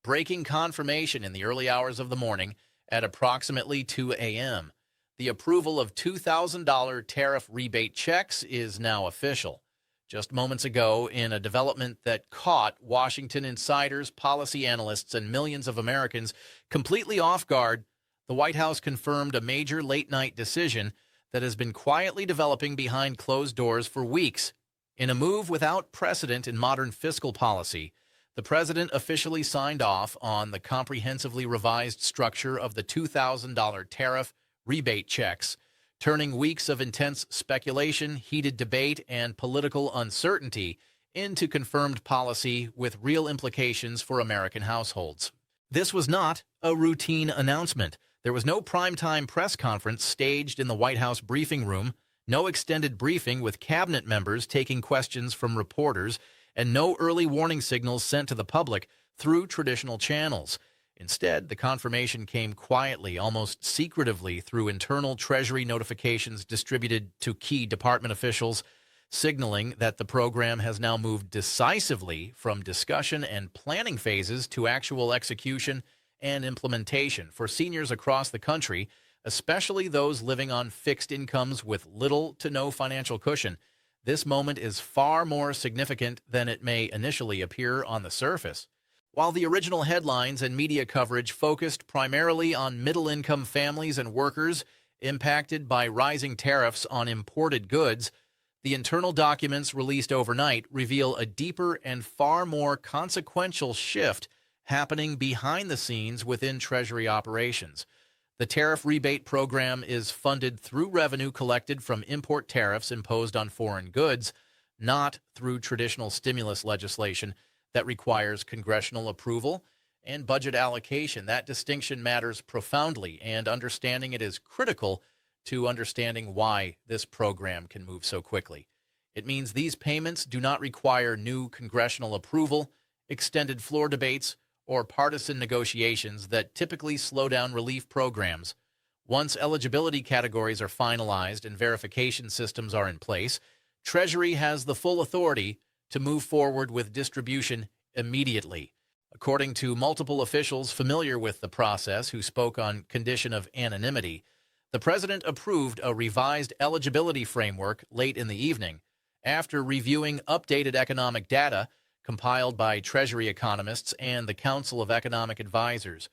breaking confirmation in the early hours of the morning at approximately 2 a.m. The approval of $2,000 tariff rebate checks is now official. Just moments ago, in a development that caught Washington insiders, policy analysts, and millions of Americans completely off guard, the White House confirmed a major late-night decision that has been quietly developing behind closed doors for weeks. In a move without precedent in modern fiscal policy, the president officially signed off on the comprehensively revised structure of the $2,000 tariff rebate checks, turning weeks of intense speculation, heated debate, and political uncertainty into confirmed policy with real implications for American households. This was not a routine announcement. There was no primetime press conference staged in the White House briefing room, no extended briefing with cabinet members taking questions from reporters, and no early warning signals sent to the public through traditional channels. Instead, the confirmation came quietly, almost secretively, through internal Treasury notifications distributed to key department officials, signaling that the program has now moved decisively from discussion and planning phases to actual execution and implementation for seniors across the country, especially those living on fixed incomes with little to no financial cushion. This moment is far more significant than it may initially appear on the surface. While the original headlines and media coverage focused primarily on middle-income families and workers impacted by rising tariffs on imported goods, the internal documents released overnight reveal a deeper and far more consequential shift happening behind the scenes within Treasury operations. The tariff rebate program is funded through revenue collected from import tariffs imposed on foreign goods, not through traditional stimulus legislation that requires congressional approval and budget allocation. That distinction matters profoundly, and understanding it is critical to understanding why this program can move so quickly. It means these payments do not require new congressional approval, extended floor debates, or partisan negotiations that typically slow down relief programs. Once eligibility categories are finalized and verification systems are in place, Treasury has the full authority to move forward with distribution immediately. According to multiple officials familiar with the process who spoke on condition of anonymity, the president approved a revised eligibility framework late in the evening after reviewing updated economic data compiled by Treasury economists and the Council of Economic Advisors.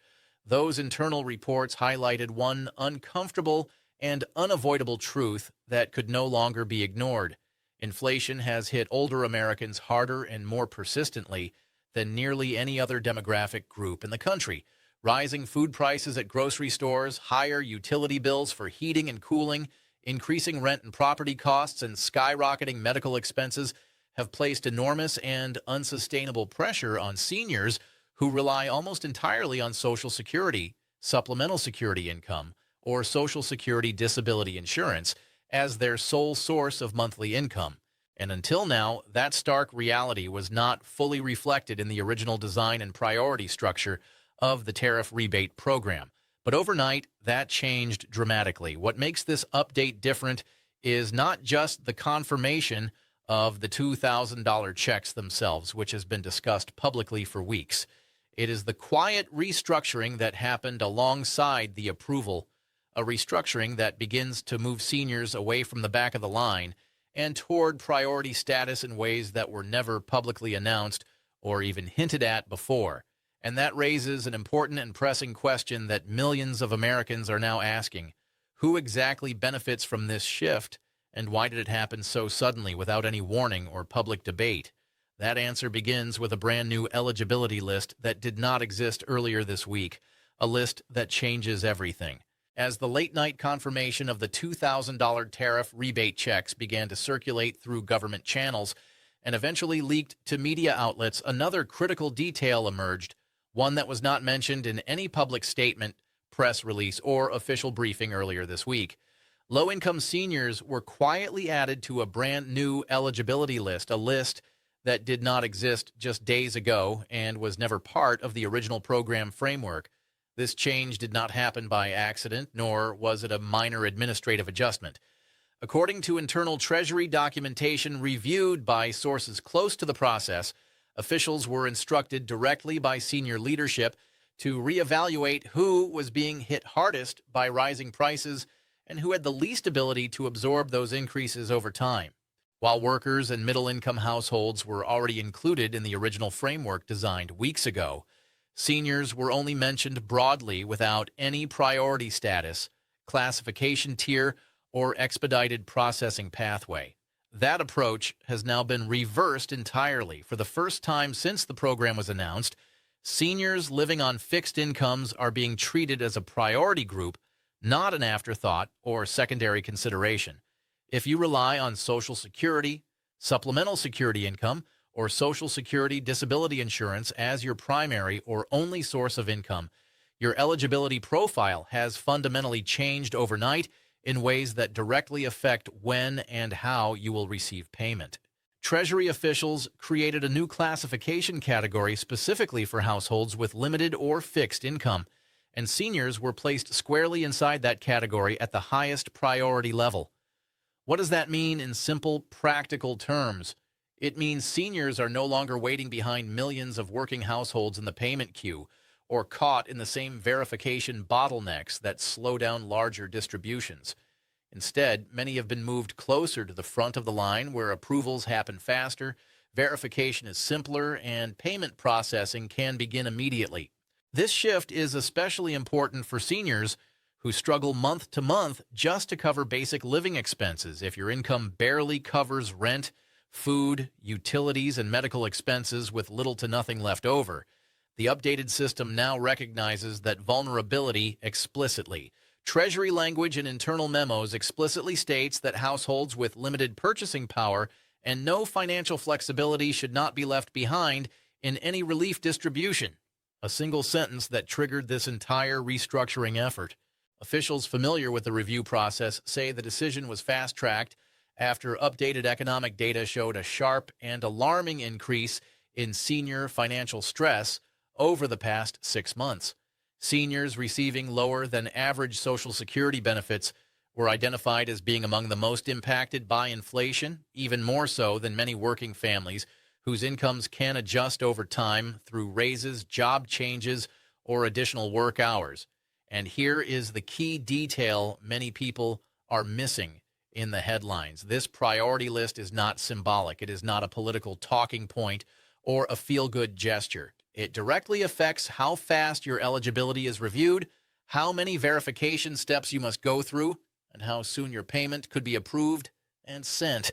Those internal reports highlighted one uncomfortable and unavoidable truth that could no longer be ignored. Inflation has hit older Americans harder and more persistently than nearly any other demographic group in the country. Rising food prices at grocery stores, higher utility bills for heating and cooling, increasing rent and property costs, and skyrocketing medical expenses have placed enormous and unsustainable pressure on seniors who rely almost entirely on Social Security, supplemental security income, or Social Security disability insurance as their sole source of monthly income. And until now, that stark reality was not fully reflected in the original design and priority structure of the tariff rebate program. But overnight, that changed dramatically. What makes this update different is not just the confirmation of the $2,000 checks themselves, which has been discussed publicly for weeks. It is the quiet restructuring that happened alongside the approval, a restructuring that begins to move seniors away from the back of the line and toward priority status in ways that were never publicly announced or even hinted at before. And that raises an important and pressing question that millions of Americans are now asking. Who exactly benefits from this shift? And why did it happen so suddenly without any warning or public debate? That answer begins with a brand new eligibility list that did not exist earlier this week, a list that changes everything. As the late-night confirmation of the $2,000 tariff rebate checks began to circulate through government channels and eventually leaked to media outlets, another critical detail emerged, one that was not mentioned in any public statement, press release, or official briefing earlier this week. Low-income seniors were quietly added to a brand-new eligibility list, a list that did not exist just days ago and was never part of the original program framework. This change did not happen by accident, nor was it a minor administrative adjustment. According to internal Treasury documentation reviewed by sources close to the process, Officials were instructed directly by senior leadership to reevaluate who was being hit hardest by rising prices and who had the least ability to absorb those increases over time. While workers and middle-income households were already included in the original framework designed weeks ago, seniors were only mentioned broadly without any priority status, classification tier, or expedited processing pathway. That approach has now been reversed entirely. For the first time since the program was announced, seniors living on fixed incomes are being treated as a priority group, not an afterthought or secondary consideration. If you rely on Social Security, supplemental security income, or Social Security disability insurance as your primary or only source of income, your eligibility profile has fundamentally changed overnight in ways that directly affect when and how you will receive payment. Treasury officials created a new classification category specifically for households with limited or fixed income, and seniors were placed squarely inside that category at the highest priority level. What does that mean in simple, practical terms? It means seniors are no longer waiting behind millions of working households in the payment queue or caught in the same verification bottlenecks that slow down larger distributions. Instead, many have been moved closer to the front of the line where approvals happen faster, verification is simpler, and payment processing can begin immediately. This shift is especially important for seniors who struggle month to month just to cover basic living expenses. If your income barely covers rent, food, utilities, and medical expenses with little to nothing left over, the updated system now recognizes that vulnerability explicitly. Treasury language in internal memos explicitly states that households with limited purchasing power and no financial flexibility should not be left behind in any relief distribution. A single sentence that triggered this entire restructuring effort. Officials familiar with the review process say the decision was fast-tracked after updated economic data showed a sharp and alarming increase in senior financial stress over the past 6 months. Seniors receiving lower than average Social Security benefits were identified as being among the most impacted by inflation, even more so than many working families whose incomes can adjust over time through raises, job changes, or additional work hours. And here is the key detail many people are missing in the headlines. This priority list is not symbolic. It is not a political talking point or a feel-good gesture. It directly affects how fast your eligibility is reviewed, how many verification steps you must go through, and how soon your payment could be approved and sent.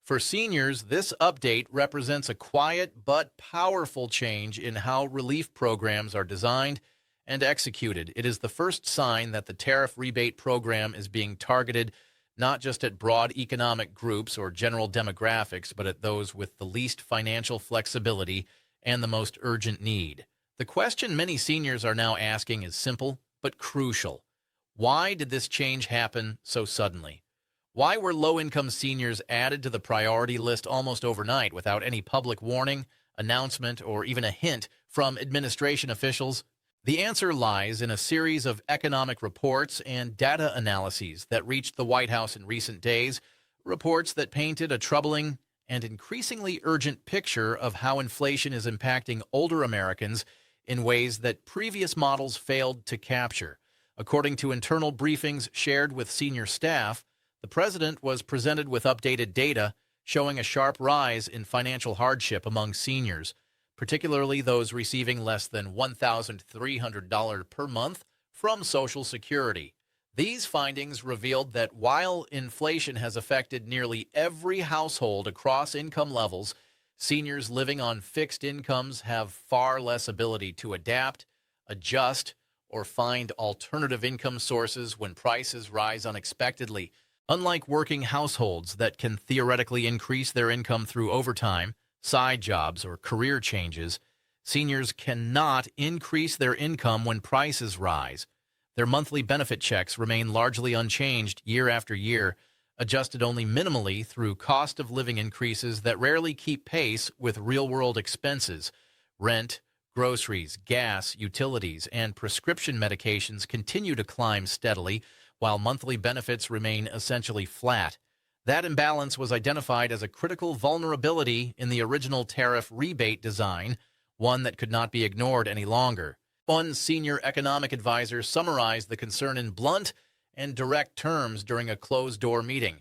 For seniors, this update represents a quiet but powerful change in how relief programs are designed and executed. It is the first sign that the tariff rebate program is being targeted not just at broad economic groups or general demographics, but at those with the least financial flexibility and the most urgent need. The question many seniors are now asking is simple but crucial. Why did this change happen so suddenly? Why were low-income seniors added to the priority list almost overnight without any public warning, announcement, or even a hint from administration officials? The answer lies in a series of economic reports and data analyses that reached the White House in recent days, reports that painted a troubling and increasingly urgent picture of how inflation is impacting older Americans in ways that previous models failed to capture. According to internal briefings shared with senior staff, the president was presented with updated data showing a sharp rise in financial hardship among seniors, particularly those receiving less than $1,300 per month from Social Security. These findings revealed that while inflation has affected nearly every household across income levels, seniors living on fixed incomes have far less ability to adapt, adjust, or find alternative income sources when prices rise unexpectedly. Unlike working households that can theoretically increase their income through overtime, side jobs, or career changes, seniors cannot increase their income when prices rise. Their monthly benefit checks remain largely unchanged year after year, adjusted only minimally through cost of living increases that rarely keep pace with real-world expenses. Rent, groceries, gas, utilities, and prescription medications continue to climb steadily, while monthly benefits remain essentially flat. That imbalance was identified as a critical vulnerability in the original tariff rebate design, one that could not be ignored any longer. One senior economic advisor summarized the concern in blunt and direct terms during a closed-door meeting.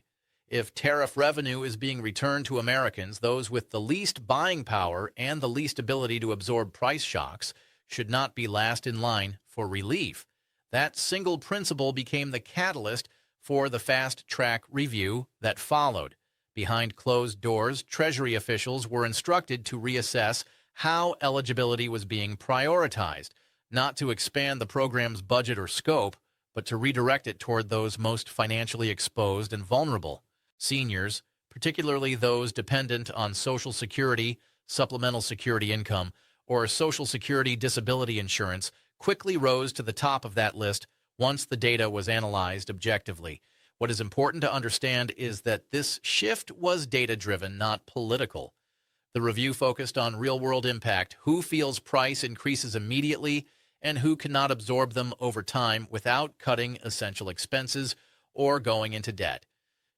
If tariff revenue is being returned to Americans, those with the least buying power and the least ability to absorb price shocks should not be last in line for relief. That single principle became the catalyst for the fast-track review that followed. Behind closed doors, Treasury officials were instructed to reassess how eligibility was being prioritized, not to expand the program's budget or scope, but to redirect it toward those most financially exposed and vulnerable. Seniors, particularly those dependent on Social Security, supplemental security income, or Social Security disability insurance, quickly rose to the top of that list once the data was analyzed objectively. What is important to understand is that this shift was data-driven, not political. The review focused on real-world impact, who feels price increases immediately, and who cannot absorb them over time without cutting essential expenses or going into debt.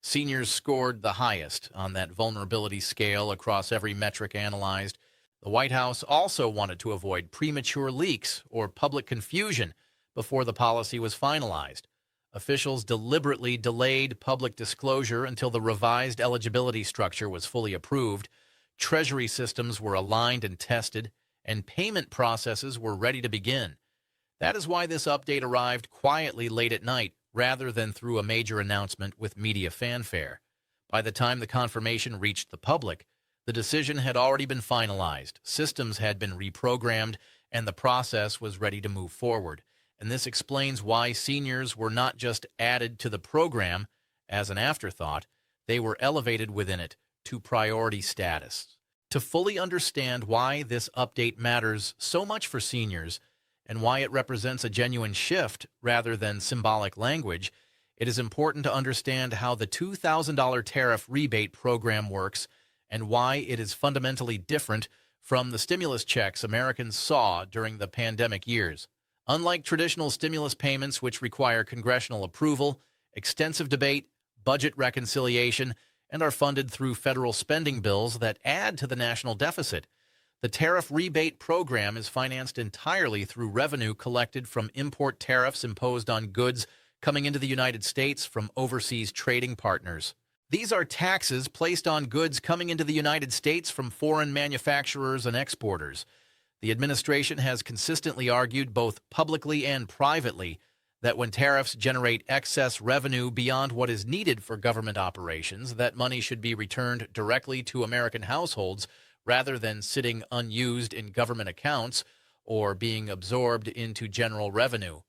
Seniors scored the highest on that vulnerability scale across every metric analyzed. The White House also wanted to avoid premature leaks or public confusion before the policy was finalized. Officials deliberately delayed public disclosure until the revised eligibility structure was fully approved. Treasury systems were aligned and tested, and payment processes were ready to begin. That is why this update arrived quietly late at night, rather than through a major announcement with media fanfare. By the time the confirmation reached the public, the decision had already been finalized, systems had been reprogrammed, and the process was ready to move forward. And this explains why seniors were not just added to the program as an afterthought, they were elevated within it to priority status. To fully understand why this update matters so much for seniors and why it represents a genuine shift rather than symbolic language, it is important to understand how the $2,000 tariff rebate program works and why it is fundamentally different from the stimulus checks Americans saw during the pandemic years. Unlike traditional stimulus payments, which require congressional approval, extensive debate, budget reconciliation, and are funded through federal spending bills that add to the national deficit, the tariff rebate program is financed entirely through revenue collected from import tariffs imposed on goods coming into the United States from overseas trading partners. These are taxes placed on goods coming into the United States from foreign manufacturers and exporters. The administration has consistently argued, both publicly and privately, that when tariffs generate excess revenue beyond what is needed for government operations, that money should be returned directly to American households rather than sitting unused in government accounts or being absorbed into general revenue.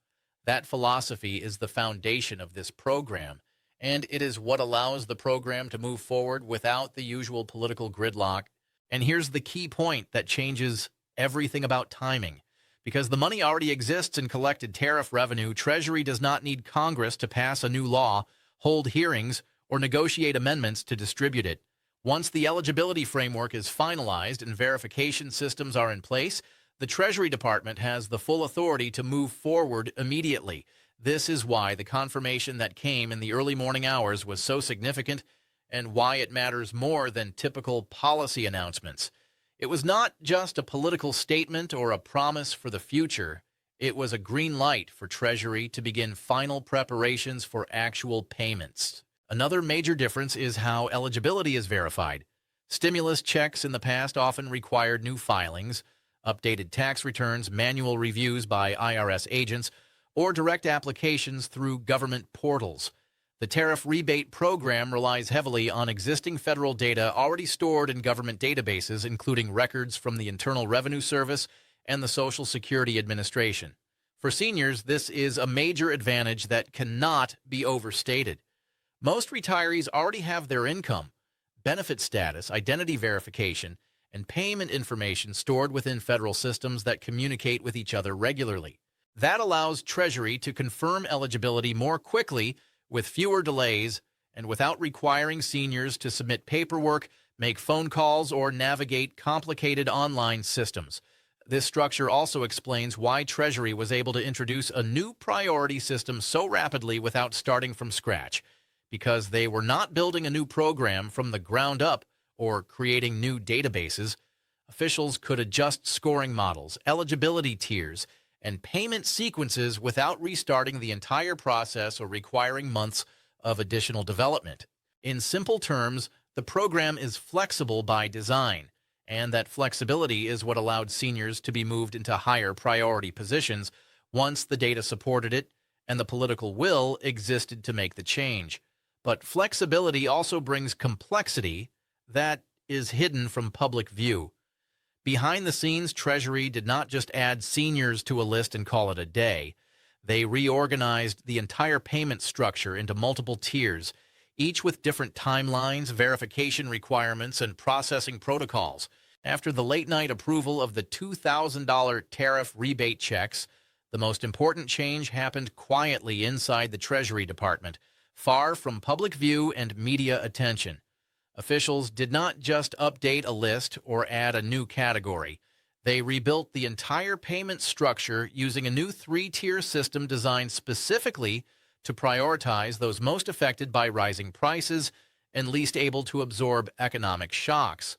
That philosophy is the foundation of this program, and it is what allows the program to move forward without the usual political gridlock. And here's the key point that changes everything about timing. Because the money already exists in collected tariff revenue, Treasury does not need Congress to pass a new law, hold hearings, or negotiate amendments to distribute it. Once the eligibility framework is finalized and verification systems are in place, the Treasury Department has the full authority to move forward immediately. This is why the confirmation that came in the early morning hours was so significant and why it matters more than typical policy announcements. It was not just a political statement or a promise for the future. It was a green light for Treasury to begin final preparations for actual payments. Another major difference is how eligibility is verified. Stimulus checks in the past often required new filings, updated tax returns, manual reviews by IRS agents, or direct applications through government portals. The tariff rebate program relies heavily on existing federal data already stored in government databases, including records from the Internal Revenue Service and the Social Security Administration. For seniors, this is a major advantage that cannot be overstated. Most retirees already have their income, benefit status, identity verification, and payment information stored within federal systems that communicate with each other regularly. That allows Treasury to confirm eligibility more quickly, with fewer delays, and without requiring seniors to submit paperwork, make phone calls, or navigate complicated online systems. This structure also explains why Treasury was able to introduce a new priority system so rapidly without starting from scratch. Because they were not building a new program from the ground up or creating new databases, officials could adjust scoring models, eligibility tiers, and payment sequences without restarting the entire process or requiring months of additional development. In simple terms, the program is flexible by design, and that flexibility is what allowed seniors to be moved into higher priority positions once the data supported it and the political will existed to make the change. But flexibility also brings complexity that is hidden from public view. Behind the scenes, Treasury did not just add seniors to a list and call it a day. They reorganized the entire payment structure into multiple tiers, each with different timelines, verification requirements, and processing protocols. After the late-night approval of the $2,000 tariff rebate checks, the most important change happened quietly inside the Treasury Department, far from public view and media attention. Officials did not just update a list or add a new category. They rebuilt the entire payment structure using a new three-tier system designed specifically to prioritize those most affected by rising prices and least able to absorb economic shocks.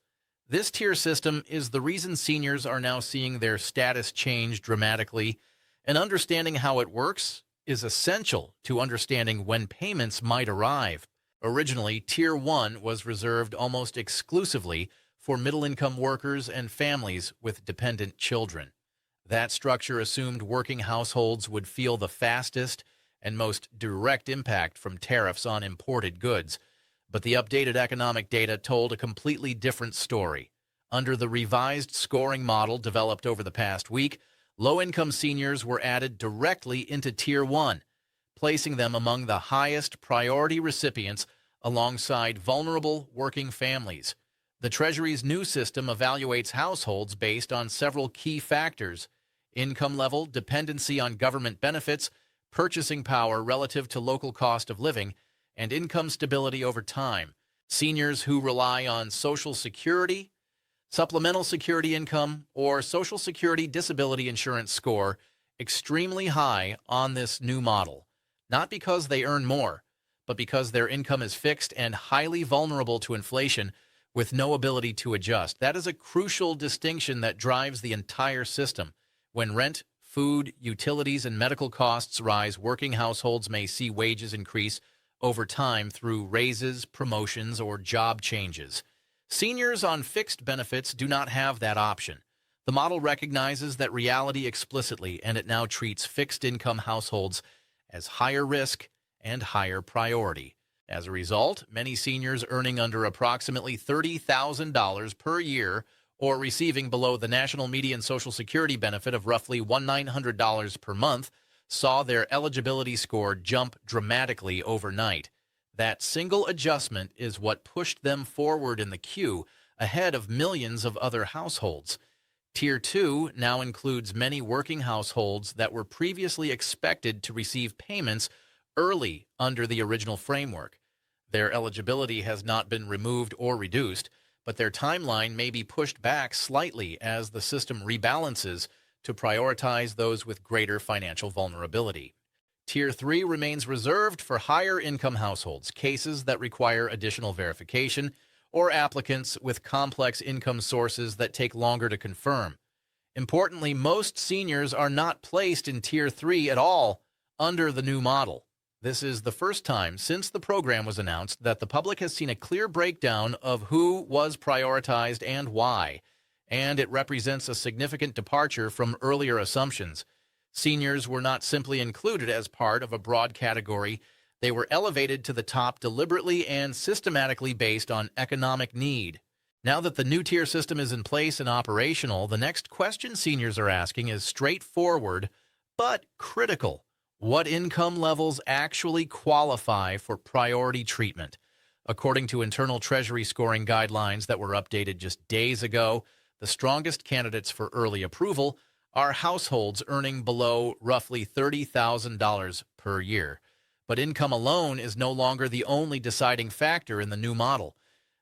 This tier system is the reason seniors are now seeing their status change dramatically, and understanding how it works is essential to understanding when payments might arrive. Originally, Tier 1 was reserved almost exclusively for middle-income workers and families with dependent children. That structure assumed working households would feel the fastest and most direct impact from tariffs on imported goods. But the updated economic data told a completely different story. Under the revised scoring model developed over the past week, low-income seniors were added directly into Tier 1, placing them among the highest priority recipients alongside vulnerable working families. The Treasury's new system evaluates households based on several key factors: income level, dependency on government benefits, purchasing power relative to local cost of living, and income stability over time. Seniors who rely on Social Security, Supplemental Security Income, or Social Security Disability Insurance score extremely high on this new model, not because they earn more, but because their income is fixed and highly vulnerable to inflation with no ability to adjust. That is a crucial distinction that drives the entire system. When rent, food, utilities, and medical costs rise, working households may see wages increase over time through raises, promotions, or job changes. Seniors on fixed benefits do not have that option. The model recognizes that reality explicitly, and it now treats fixed-income households as higher risk and higher priority. As a result, many seniors earning under approximately $30,000 per year or receiving below the national median Social Security benefit of roughly $1,900 per month saw their eligibility score jump dramatically overnight. That single adjustment is what pushed them forward in the queue, ahead of millions of other households. Tier 2 now includes many working households that were previously expected to receive payments early under the original framework. Their eligibility has not been removed or reduced, but their timeline may be pushed back slightly as the system rebalances to prioritize those with greater financial vulnerability. Tier 3 remains reserved for higher income households, cases that require additional verification, or applicants with complex income sources that take longer to confirm. Importantly, most seniors are not placed in Tier 3 at all under the new model. This is the first time since the program was announced that the public has seen a clear breakdown of who was prioritized and why, and it represents a significant departure from earlier assumptions. Seniors were not simply included as part of a broad category. They were elevated to the top deliberately and systematically based on economic need. Now that the new tier system is in place and operational, the next question seniors are asking is straightforward but critical. What income levels actually qualify for priority treatment? According to internal Treasury scoring guidelines that were updated just days ago, the strongest candidates for early approval are households earning below roughly $30,000 per year. But income alone is no longer the only deciding factor in the new model.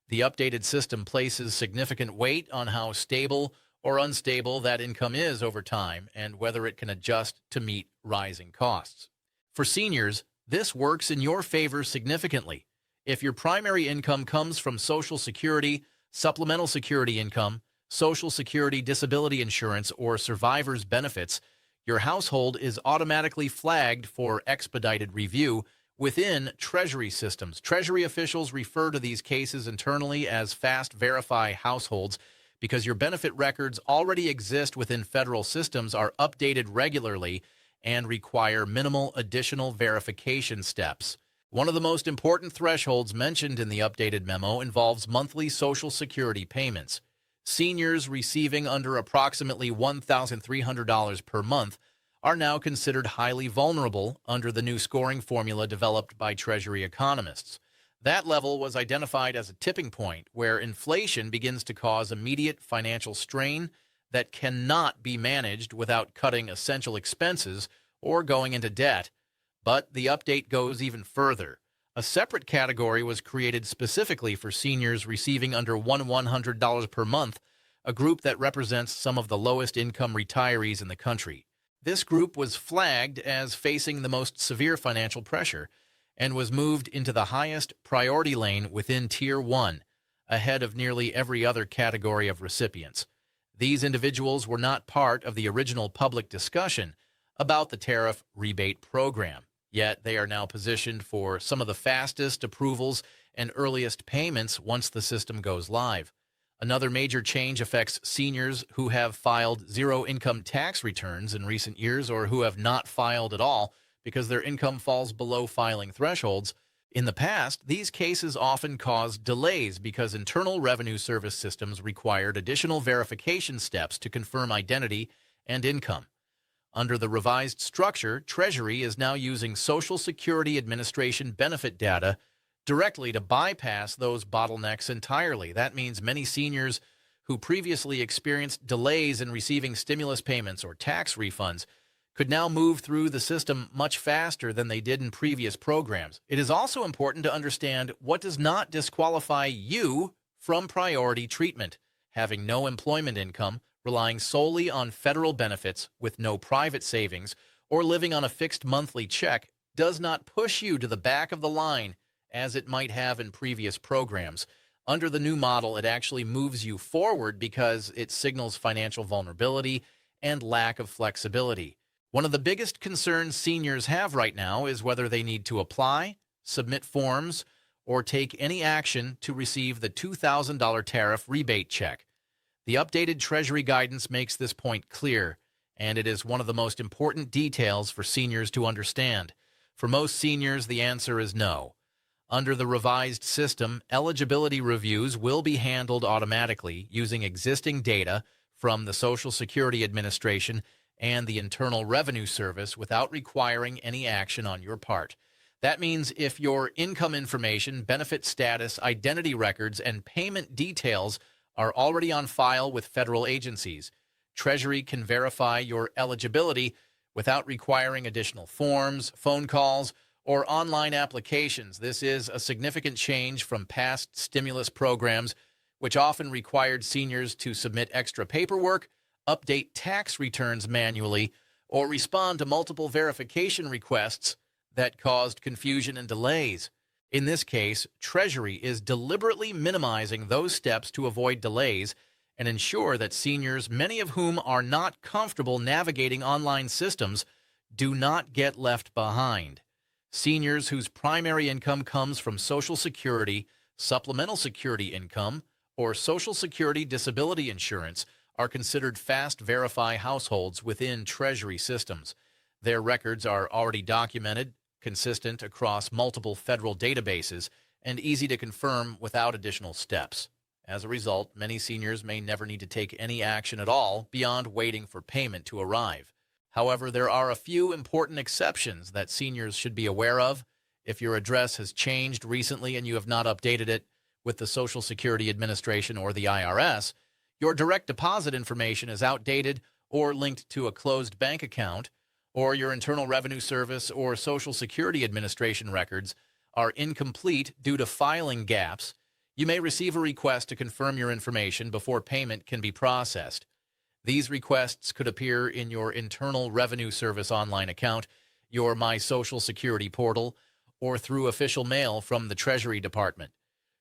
The updated system places significant weight on how stable or unstable that income is over time and whether it can adjust to meet rising costs. For seniors, This works in your favor significantly. If your primary income comes from Social Security, supplemental security income, Social Security disability insurance, or survivor's benefits, your household is automatically flagged for expedited review within Treasury systems. Treasury officials refer to these cases internally as Fast Verify households because your benefit records already exist within federal systems, are updated regularly, and require minimal additional verification steps. One of the most important thresholds mentioned in the updated memo involves monthly Social Security payments. Seniors receiving under approximately $1,300 per month are now considered highly vulnerable under the new scoring formula developed by Treasury economists. That level was identified as a tipping point where inflation begins to cause immediate financial strain that cannot be managed without cutting essential expenses or going into debt. But the update goes even further. A separate category was created specifically for seniors receiving under $100 per month, a group that represents some of the lowest income retirees in the country. This group was flagged as facing the most severe financial pressure and was moved into the highest priority lane within Tier 1, ahead of nearly every other category of recipients. These individuals were not part of the original public discussion about the tariff rebate program, yet they are now positioned for some of the fastest approvals and earliest payments once the system goes live. Another major change affects seniors who have filed zero income tax returns in recent years or who have not filed at all because their income falls below filing thresholds. In the past, these cases often caused delays because Internal Revenue Service systems required additional verification steps to confirm identity and income. Under the revised structure, Treasury is now using Social Security Administration benefit data directly to bypass those bottlenecks entirely. That means many seniors who previously experienced delays in receiving stimulus payments or tax refunds could now move through the system much faster than they did in previous programs. It is also important to understand what does not disqualify you from priority treatment. Having no employment income, relying solely on federal benefits with no private savings, or living on a fixed monthly check does not push you to the back of the line as it might have in previous programs. Under the new model, it actually moves you forward because it signals financial vulnerability and lack of flexibility. One of the biggest concerns seniors have right now is whether they need to apply, submit forms, or take any action to receive the $2,000 tariff rebate check. The updated Treasury guidance makes this point clear, and it is one of the most important details for seniors to understand. For most seniors, the answer is no. Under the revised system, eligibility reviews will be handled automatically using existing data from the Social Security Administration and the Internal Revenue Service without requiring any action on your part. That means if your income information, benefit status, identity records, and payment details are already on file with federal agencies, Treasury can verify your eligibility without requiring additional forms, phone calls, or online applications. This is a significant change from past stimulus programs, which often required seniors to submit extra paperwork, update tax returns manually, or respond to multiple verification requests that caused confusion and delays. In this case, Treasury is deliberately minimizing those steps to avoid delays and ensure that seniors, many of whom are not comfortable navigating online systems, do not get left behind. Seniors whose primary income comes from Social Security, supplemental security income, or Social Security disability insurance are considered Fast Verify households within Treasury systems. Their records are already documented, consistent across multiple federal databases, and easy to confirm without additional steps. As a result, many seniors may never need to take any action at all beyond waiting for payment to arrive. However, there are a few important exceptions that seniors should be aware of. If your address has changed recently and you have not updated it with the Social Security Administration or the IRS, your direct deposit information is outdated or linked to a closed bank account, or your Internal Revenue Service or Social Security Administration records are incomplete due to filing gaps, you may receive a request to confirm your information before payment can be processed. These requests could appear in your Internal Revenue Service online account your My Social Security portal, or through official mail from the Treasury Department.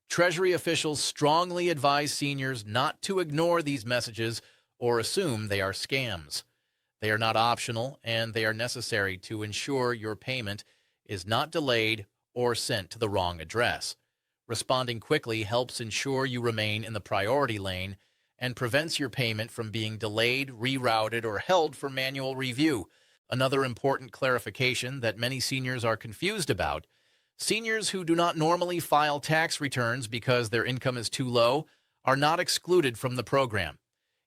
Treasury officials strongly advise seniors not to ignore these messages or assume they are scams. They are not optional, and they are necessary to ensure your payment is not delayed or sent to the wrong address. Responding quickly helps ensure you remain in the priority lane and prevents your payment from being delayed, rerouted, or held for manual review. Another important clarification that many seniors are confused about: seniors who do not normally file tax returns because their income is too low are not excluded from the program.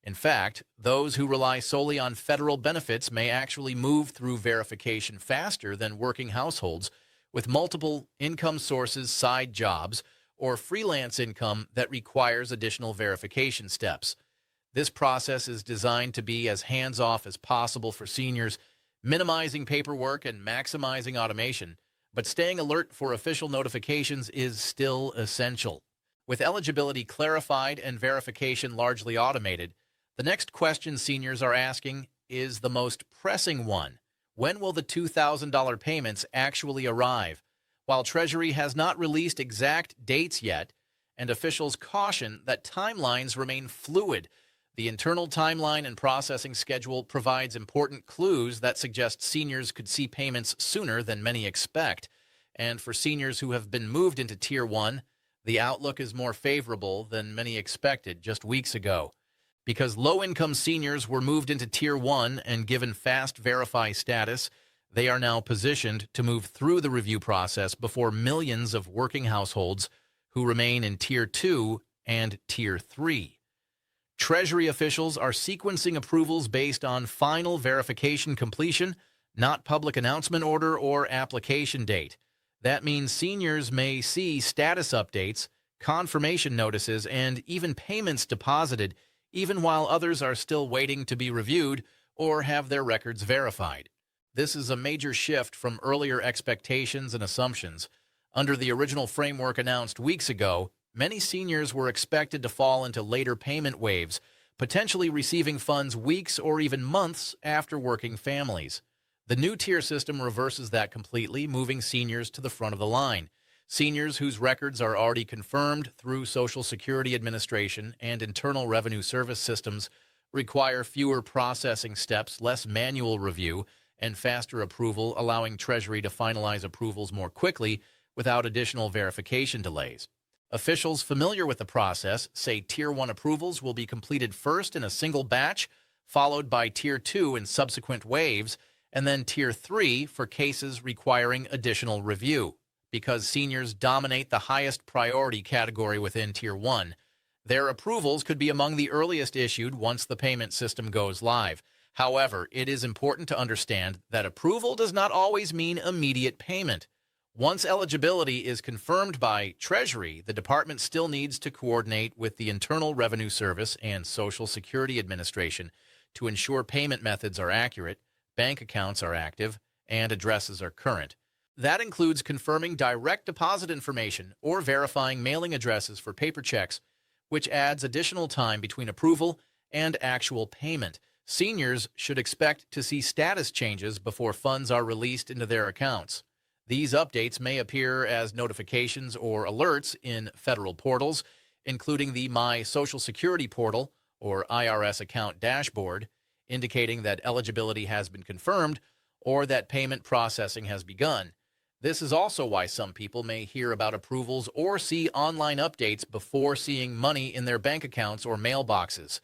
In fact, those who rely solely on federal benefits may actually move through verification faster than working households with multiple income sources, side jobs, or freelance income that requires additional verification steps. This process is designed to be as hands-off as possible for seniors, minimizing paperwork and maximizing automation, but staying alert for official notifications is still essential. With eligibility clarified and verification largely automated, the next question seniors are asking is the most pressing one: when will the $2,000 payments actually arrive? While Treasury has not released exact dates yet, and officials caution that timelines remain fluid, the internal timeline and processing schedule provides important clues that suggest seniors could see payments sooner than many expect. And for seniors who have been moved into Tier 1, the outlook is more favorable than many expected just weeks ago. Because low-income seniors were moved into Tier 1 and given fast verify status, they are now positioned to move through the review process before millions of working households who remain in Tier 2 and Tier 3. Treasury officials are sequencing approvals based on final verification completion, not public announcement order or application date. That means seniors may see status updates, confirmation notices, and even payments deposited, even while others are still waiting to be reviewed or have their records verified. This is a major shift from earlier expectations and assumptions. Under the original framework announced weeks ago, many seniors were expected to fall into later payment waves, potentially receiving funds weeks or even months after working families. The new tier system reverses that completely, moving seniors to the front of the line. Seniors whose records are already confirmed through Social Security Administration and Internal Revenue Service systems require fewer processing steps, less manual review, and faster approval, allowing Treasury to finalize approvals more quickly without additional verification delays. Officials familiar with the process say Tier 1 approvals will be completed first in a single batch, followed by Tier 2 in subsequent waves, and then Tier 3 for cases requiring additional review. Because seniors dominate the highest priority category within Tier 1, their approvals could be among the earliest issued once the payment system goes live. However, it is important to understand that approval does not always mean immediate payment. Once eligibility is confirmed by Treasury, the department still needs to coordinate with the Internal Revenue Service and Social Security Administration to ensure payment methods are accurate, bank accounts are active, and addresses are current. That includes confirming direct deposit information or verifying mailing addresses for paper checks, which adds additional time between approval and actual payment. Seniors should expect to see status changes before funds are released into their accounts. These updates may appear as notifications or alerts in federal portals, including the My Social Security portal or IRS account dashboard, indicating that eligibility has been confirmed or that payment processing has begun. This is also why some people may hear about approvals or see online updates before seeing money in their bank accounts or mailboxes.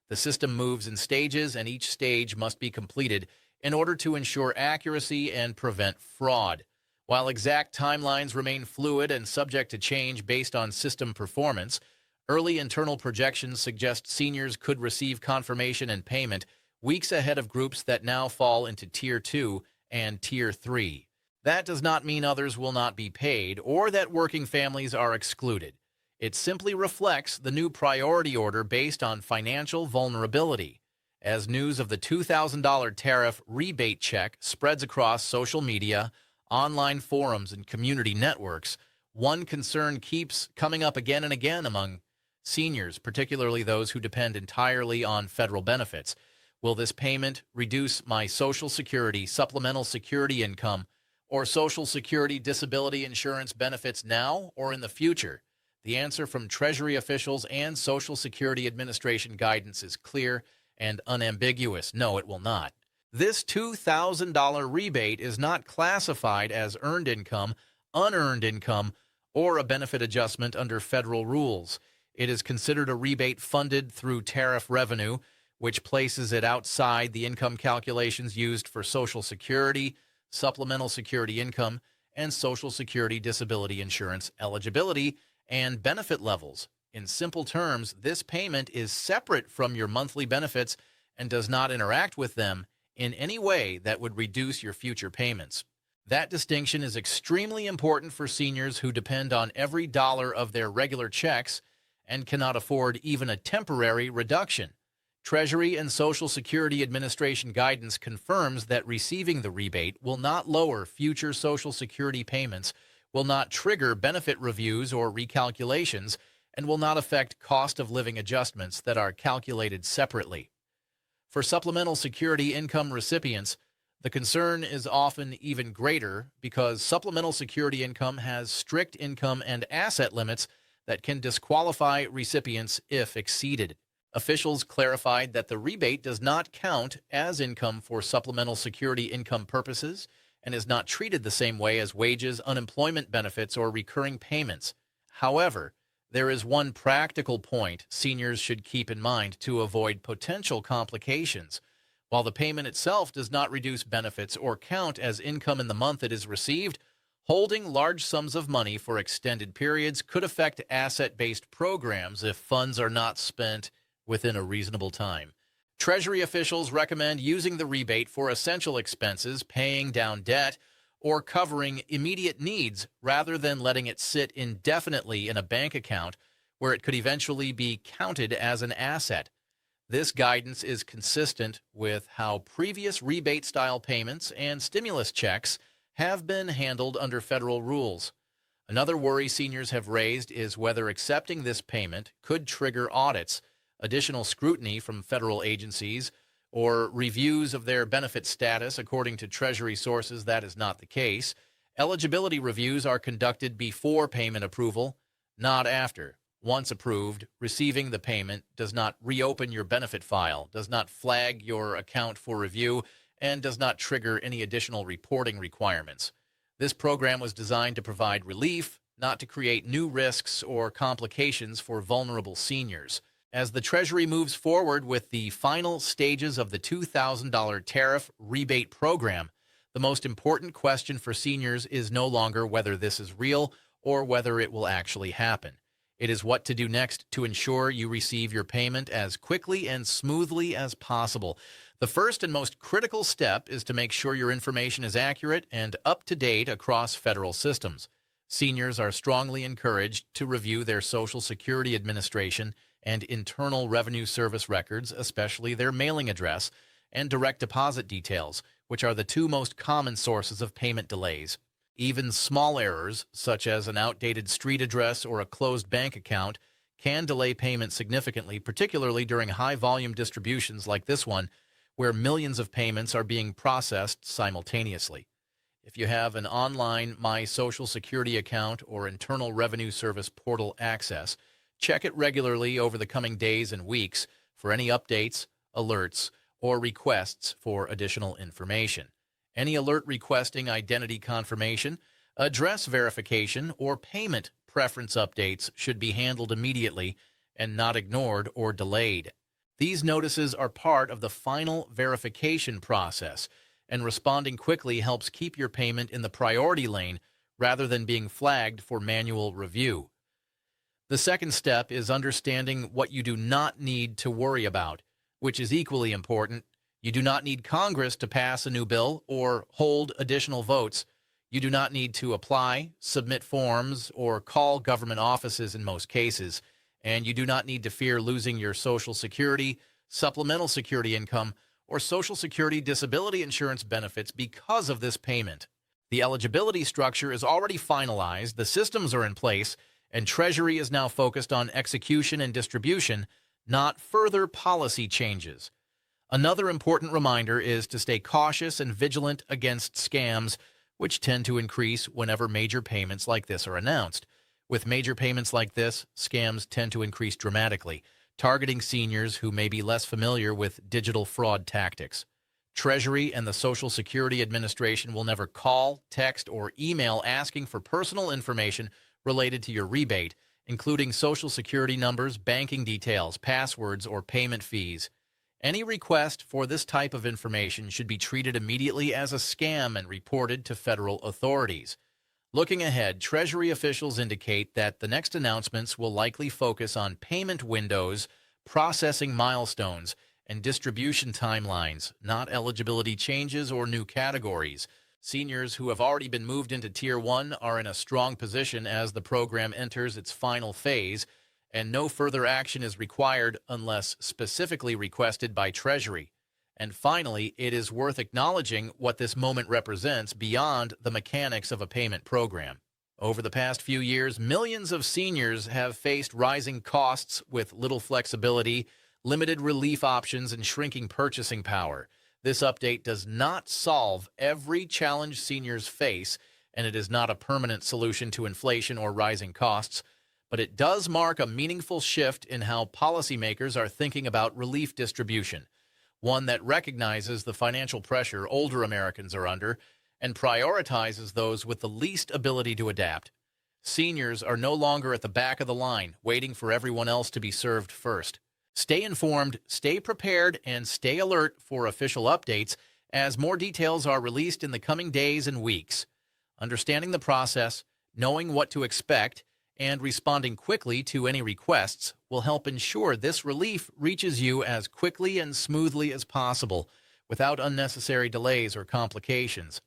The system moves in stages, and each stage must be completed in order to ensure accuracy and prevent fraud. While exact timelines remain fluid and subject to change based on system performance, early internal projections suggest seniors could receive confirmation and payment weeks ahead of groups that now fall into Tier 2 and Tier 3. That does not mean others will not be paid or that working families are excluded. It simply reflects the new priority order based on financial vulnerability. As news of the $2,000 tariff rebate check spreads across social media, online forums, and community networks, one concern keeps coming up again and again among seniors, particularly those who depend entirely on federal benefits. Will this payment reduce my Social Security, supplemental security income, or Social Security disability insurance benefits now or in the future? The answer from Treasury officials and Social Security Administration guidance is clear and unambiguous. No, it will not. This $2,000 rebate is not classified as earned income, unearned income, or a benefit adjustment under federal rules. It is considered a rebate funded through tariff revenue, which places it outside the income calculations used for Social Security, supplemental security income, and Social Security disability insurance eligibility and benefit levels. In simple terms, this payment is separate from your monthly benefits and does not interact with them in any way that would reduce your future payments. That distinction is extremely important for seniors who depend on every dollar of their regular checks and cannot afford even a temporary reduction. Treasury and Social Security Administration guidance confirms that receiving the rebate will not lower future Social Security payments, will not trigger benefit reviews or recalculations, and will not affect cost of living adjustments that are calculated separately. For supplemental security income recipients, the concern is often even greater because supplemental security income has strict income and asset limits that can disqualify recipients if exceeded. Officials clarified that the rebate does not count as income for supplemental security income purposes and is not treated the same way as wages, unemployment benefits, or recurring payments. However, there is one practical point seniors should keep in mind to avoid potential complications. While the payment itself does not reduce benefits or count as income in the month it is received, holding large sums of money for extended periods could affect asset-based programs if funds are not spent within a reasonable time. Treasury officials recommend using the rebate for essential expenses, paying down debt, or covering immediate needs rather than letting it sit indefinitely in a bank account where it could eventually be counted as an asset. This guidance is consistent with how previous rebate-style payments and stimulus checks have been handled under federal rules. Another worry seniors have raised is whether accepting this payment could trigger audits, additional scrutiny from federal agencies, or reviews of their benefit status. According to Treasury sources, that is not the case. Eligibility reviews are conducted before payment approval, not after. Once approved, receiving the payment does not reopen your benefit file, does not flag your account for review, and does not trigger any additional reporting requirements. This program was designed to provide relief, not to create new risks or complications for vulnerable seniors. As the Treasury moves forward with the final stages of the $2,000 tariff rebate program, the most important question for seniors is no longer whether this is real or whether it will actually happen. It is what to do next to ensure you receive your payment as quickly and smoothly as possible. The first and most critical step is to make sure your information is accurate and up to date across federal systems. Seniors are strongly encouraged to review their Social Security Administration and Internal Revenue Service records, especially their mailing address and direct deposit details, which are the two most common sources of payment delays. Even small errors, such as an outdated street address or a closed bank account, can delay payment significantly, particularly during high-volume distributions like this one, where millions of payments are being processed simultaneously. If you have an online My Social Security account or Internal Revenue Service portal access, check it regularly over the coming days and weeks for any updates, alerts, or requests for additional information. Any alert requesting identity confirmation, address verification, or payment preference updates should be handled immediately and not ignored or delayed. These notices are part of the final verification process, and responding quickly helps keep your payment in the priority lane rather than being flagged for manual review. The second step is understanding what you do not need to worry about, which is equally important. You do not need Congress to pass a new bill or hold additional votes. You do not need to apply, submit forms, or call government offices in most cases. And you do not need to fear losing your Social Security, supplemental security income, or Social Security disability insurance benefits because of this payment. The eligibility structure is already finalized, the systems are in place, and Treasury is now focused on execution and distribution, not further policy changes. Another important reminder is to stay cautious and vigilant against scams, which tend to increase whenever major payments like this are announced. With major payments like this, scams tend to increase dramatically, targeting seniors who may be less familiar with digital fraud tactics. Treasury and the Social Security Administration will never call, text, or email asking for personal information related to your rebate, including Social Security numbers, banking details, passwords, or payment fees. Any request for this type of information should be treated immediately as a scam and reported to federal authorities. Looking ahead, Treasury officials indicate that the next announcements will likely focus on payment windows, processing milestones, and distribution timelines, not eligibility changes or new categories. Seniors who have already been moved into Tier 1 are in a strong position as the program enters its final phase, and no further action is required unless specifically requested by Treasury. And finally, it is worth acknowledging what this moment represents beyond the mechanics of a payment program. Over the past few years, millions of seniors have faced rising costs with little flexibility, limited relief options, and shrinking purchasing power. This update does not solve every challenge seniors face, and it is not a permanent solution to inflation or rising costs, but it does mark a meaningful shift in how policymakers are thinking about relief distribution, one that recognizes the financial pressure older Americans are under and prioritizes those with the least ability to adapt. Seniors are no longer at the back of the line, waiting for everyone else to be served first. Stay informed, stay prepared, and stay alert for official updates as more details are released in the coming days and weeks. Understanding the process, knowing what to expect, and responding quickly to any requests will help ensure this relief reaches you as quickly and smoothly as possible without unnecessary delays or complications.